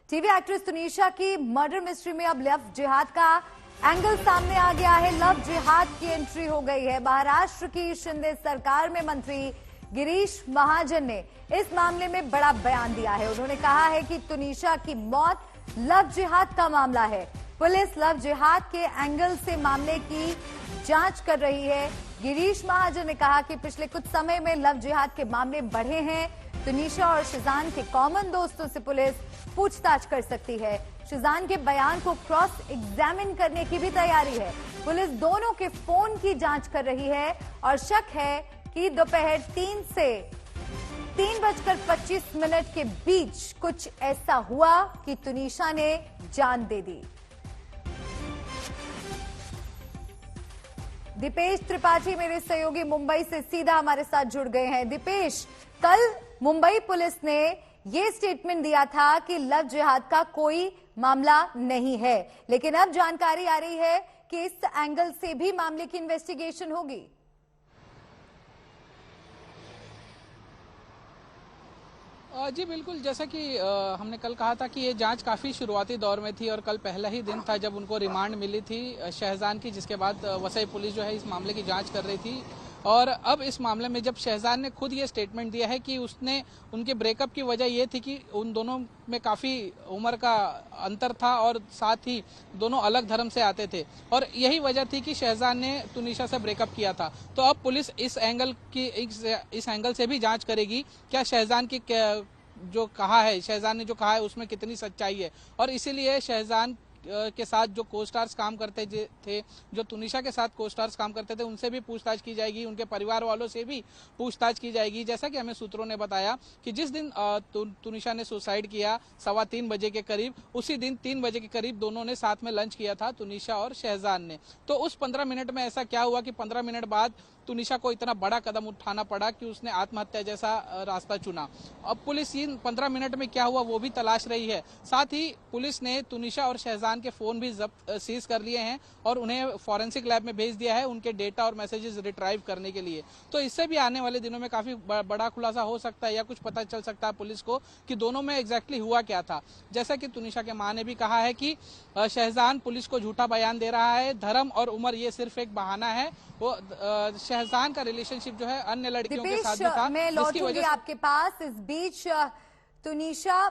TV actress Tunisha की murder mystery में अब लव जिहाद का एंगल सामने आ गया है। लव जिहाद की एंट्री हो गई है। महाराष्ट्र की शिंदे सरकार में मंत्री गिरीश महाजन ने इस मामले में बड़ा बयान दिया है। उन्होंने कहा है कि तुनिशा की मौत लव जिहाद का मामला है। पुलिस लव जिहाद के एंगल से मामले की जांच कर रही है। गिरीश महाजन ने कहा कि पिछले कुछ समय में लव जिहाद के मामले बढ़े हैं। तुनिशा और शिजान के कॉमन दोस्तों से पुलिस पूछताछ कर सकती है। शिजान के बयान को क्रॉस एग्जामिन करने की भी तैयारी है। पुलिस दोनों के फोन की जांच कर रही है और शक है कि दोपहर 3 से 3:25 के बीच कुछ ऐसा हुआ कि तुनिशा ने जान दे दी। दीपेश त्रिपाठी मेरे सहयोगी मुंबई से सीधा हमारे साथ जुड़ गए हैं। दीपेश, कल मुंबई पुलिस ने ये स्टेटमेंट दिया था कि लव जिहाद का कोई मामला नहीं है, लेकिन अब जानकारी आ रही है कि इस एंगल से भी मामले की इन्वेस्टिगेशन होगी। जी बिल्कुल, जैसा कि हमने कल कहा था कि ये जांच काफ़ी शुरुआती दौर में थी और कल पहला ही दिन था जब उनको रिमांड मिली थी शहजान की, जिसके बाद वसई पुलिस जो है इस मामले की जांच कर रही थी। और अब इस मामले में जब शहजान ने खुद ये स्टेटमेंट दिया है कि उसने उनके ब्रेकअप की वजह ये थी कि उन दोनों में काफ़ी उम्र का अंतर था और साथ ही दोनों अलग धर्म से आते थे और यही वजह थी कि शहजान ने तुनिशा से ब्रेकअप किया था। तो अब पुलिस इस एंगल से भी जांच करेगी क्या शहजान की जो कहा है, शहजान ने जो कहा है उसमें कितनी सच्चाई है। और इसीलिए शहजान के साथ जो को स्टार्स काम करते थे, जो तुनिशा के साथ को स्टार्स काम करते थे, उनसे भी पूछताछ की जाएगी, उनके परिवार वालों से भी पूछताछ की जाएगी। जैसा कि हमें सूत्रों ने बताया कि जिस दिन तुनिशा ने सुसाइड किया 3:15 बजे के करीब, उसी दिन 3 बजे के करीब दोनों ने साथ में लंच किया था, तुनिशा और शहजान ने। तो उस 15 मिनट में ऐसा क्या हुआ कि 15 मिनट बाद तुनिशा को इतना बड़ा कदम उठाना पड़ा कि उसने आत्महत्या जैसा रास्ता चुना। अब पुलिस इन 15 मिनट में क्या हुआ वो भी तलाश रही है। साथ ही पुलिस ने तुनिशा और शहजान के फोन भी सीज कर लिए हैं और उन्हें फॉरेंसिक लैब में भेज दिया है उनके डेटा और मैसेजेस रिट्राइव करने के लिए। तो इससे भी आने वाले दिनों में काफी बड़ा खुलासा हो सकता है या कुछ पता चल सकता है पुलिस को कि दोनों में एग्जैक्टली हुआ क्या था। जैसा कि तुनिशा के मां ने भी कहा है कि शहजान पुलिस को झूठा बयान दे रहा है, धर्म और उम्र ये सिर्फ एक बहाना है। वो शहजान का रिलेशनशिप जो है अन्य लड़कियों के साथ भी था। मैं लौटूंगी आपके पास। इस बीच तुनिशा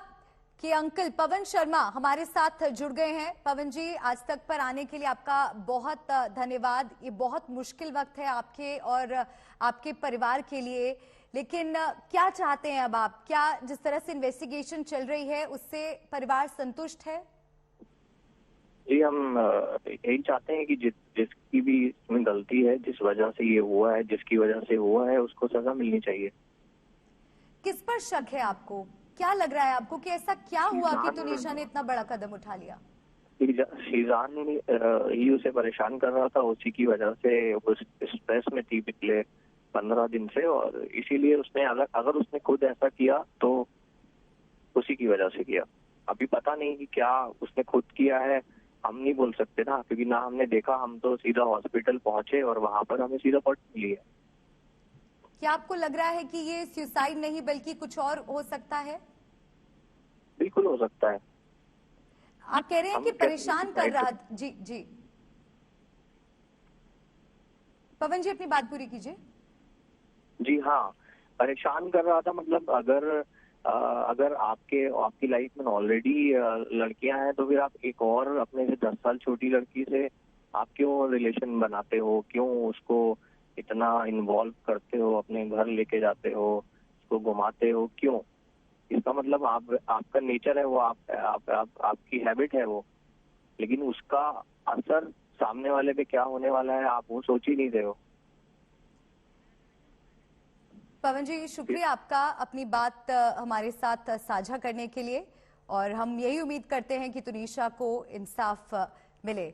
के अंकल पवन शर्मा हमारे साथ जुड़ गए हैं। पवन जी, आज तक पर आने के लिए आपका बहुत धन्यवाद। ये बहुत मुश्किल वक्त है आपके और आपके परिवार के लिए, लेकिन क्या चाहते हैं अब आप? क्या जिस तरह से इन्वेस्टिगेशन चल रही है उससे परिवार संतुष्ट है? जी, हम यही चाहते हैं कि जिसकी भी इसमें गलती है, जिस वजह से ये हुआ है, जिसकी वजह से हुआ है, उसको सजा मिलनी चाहिए। किस पर शक है आपको? क्या लग रहा है आपको कि ऐसा क्या हुआ कि तुनिशा ने इतना बड़ा कदम उठा लिया? शीजान ही उसे परेशान कर रहा था, उसी की वजह से वो स्ट्रेस में थी पिछले 15 दिन से, और इसीलिए उसने अगर उसने खुद ऐसा किया तो उसी की वजह से किया। अभी पता नहीं कि क्या उसने खुद किया है, हम नहीं बोल सकते ना, क्योंकि ना हमने देखा। हम तो सीधा हॉस्पिटल पहुंचे और वहां पर हमें सीधा पॉट मिली है। क्या आपको लग रहा है कि ये सुसाइड नहीं बल्कि कुछ और हो सकता है? बिल्कुल हो सकता है। आप कह रहे हैं कि परेशान कर रहा। जी जी, पवन जी अपनी बात पूरी कीजिए। जी हाँ, परेशान कर रहा था। मतलब अगर आपकी लाइफ में ऑलरेडी लड़कियां हैं तो फिर आप एक और अपने से 10 साल छोटी लड़की से आप क्यों रिलेशन बनाते हो? क्यों उसको इतना इन्वॉल्व करते हो, अपने घर लेके जाते हो, उसको घुमाते हो? क्यों? इसका मतलब आपका नेचर है वो, आपकी हैबिट है वो, लेकिन उसका असर सामने वाले पे क्या होने वाला है आप वो सोच ही नहीं रहे हो। पवन जी, शुक्रिया आपका अपनी बात हमारे साथ साझा करने के लिए, और हम यही उम्मीद करते हैं कि तुनिशा को इंसाफ मिले।